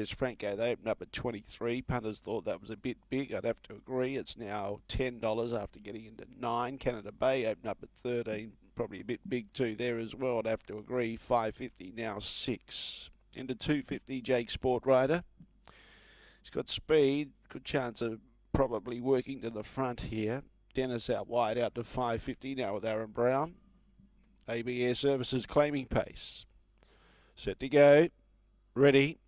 Julius Franco, they opened up at 23. Punters thought that was a bit big. I'd have to agree. It's now $10 after getting into 9. Canada Bay opened up at 13. Probably a bit big too there as well. I'd have to agree. $5.50, now 6. Into $2.50, Jake Sportwriter. He's got speed. Good chance of probably working to the front here. Dennis out wide, out to $5.50 now with Aaron Brown. AB Air Services claiming pace. Set to go. Ready.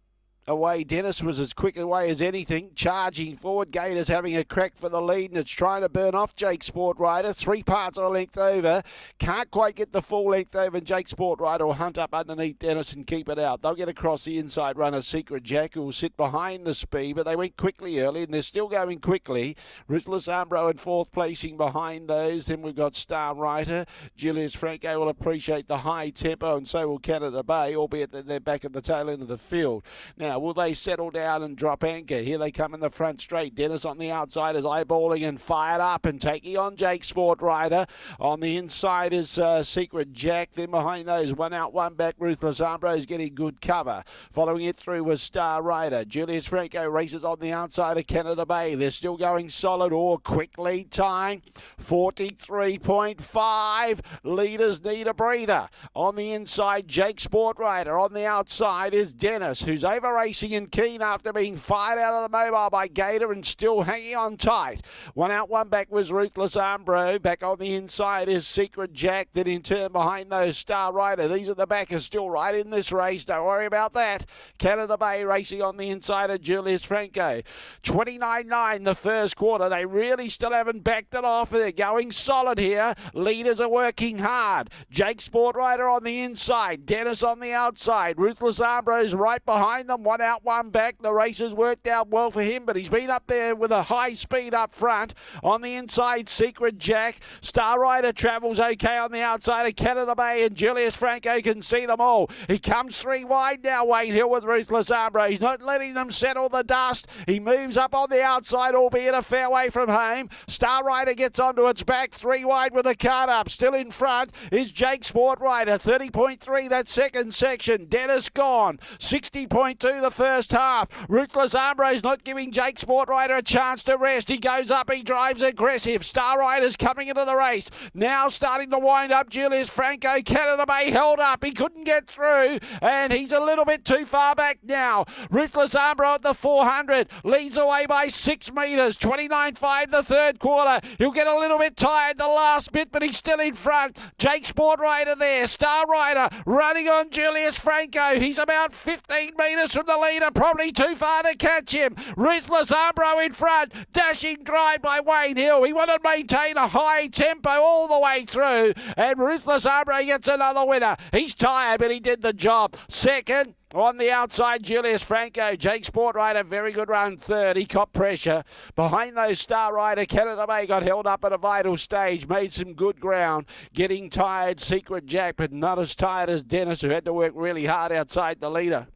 Away. Dennis was as quick away as anything. Charging forward. Gaita's having a crack for the lead, and it's trying to burn off Jake Sportwriter. 3 parts or a length over. Can't quite get the full length over. Jake Sportwriter will hunt up underneath Dennis and keep it out. They'll get across the inside runner, Secret Jack, who will sit behind the speed, but they went quickly early, and they're still going quickly. Ruthless Armbro in 4th placing behind those. Then we've got Star Writer. Julius Franco will appreciate the high tempo, and so will Canada Bay, albeit that they're back at the tail end of the field. Now, will they settle down and drop anchor? Here they come in the front straight. Dennis on the outside is eyeballing and fired up and taking on Jake Sportwriter. On the inside is Secret Jack. Then behind those, 1 out, 1 back. Ruthless Armbro is getting good cover. Following it through was Star Rider. Julius Franco races on the outside of Canada Bay. They're still going solid or quick lead time. 43.5. Leaders need a breather. On the inside, Jake Sportwriter. On the outside is Dennis, who's over racing and keen after being fired out of the mobile by Gaita and still hanging on tight. 1 out, 1 back was Ruthless Armbro. Back on the inside is Secret Jack. Then in turn behind those, Star Rider. These are the backers still right in this race. Don't worry about that. Canada Bay racing on the inside of Julius Franco. 29.9 the first quarter. They really still haven't backed it off. They're going solid here. Leaders are working hard. Jake Sportwriter on the inside. Dennis on the outside. Ruthless Armbro's right behind them. 1 out, 1 back. The race has worked out well for him, but he's been up there with a high speed up front. On the inside, Secret Jack. Star Rider travels okay on the outside of Canada Bay, and Julius Franco can see them all. He comes 3 wide now, Wayne Hill with Ruthless Armbro. He's not letting them settle the dust. He moves up on the outside, albeit a fair way from home. Star Rider gets onto its back, 3 wide with a card up. Still in front is Jake Sportwriter, 30.3 that second section. Dennis gone, 60.2 the first half. Ruthless Armbro's not giving Jake Sportwriter a chance to rest. He goes up, he drives aggressive. Star Rider's coming into the race. Now starting to wind up Julius Franco. Canada Bay held up. He couldn't get through, and he's a little bit too far back now. Ruthless Armbro at the 400. Leads away by 6 metres. 29.5 the third quarter. He'll get a little bit tired the last bit, but he's still in front. Jake Sportwriter there. Star Rider running on Julius Franco. He's about 15 metres from the leader. Probably too far to catch him. Ruthless Armbro in front. Dashing drive by Wayne Hill. He wanted to maintain a high tempo all the way through, and Ruthless Armbro gets another winner. He's tired, but he did the job. Second, on the outside, Julius Franco. Jake Sportwriter, very good run third. He caught pressure. Behind those, Star Rider, Canada Bay got held up at a vital stage. Made some good ground. Getting tired, Secret Jack, but not as tired as Dennis, who had to work really hard outside the leader.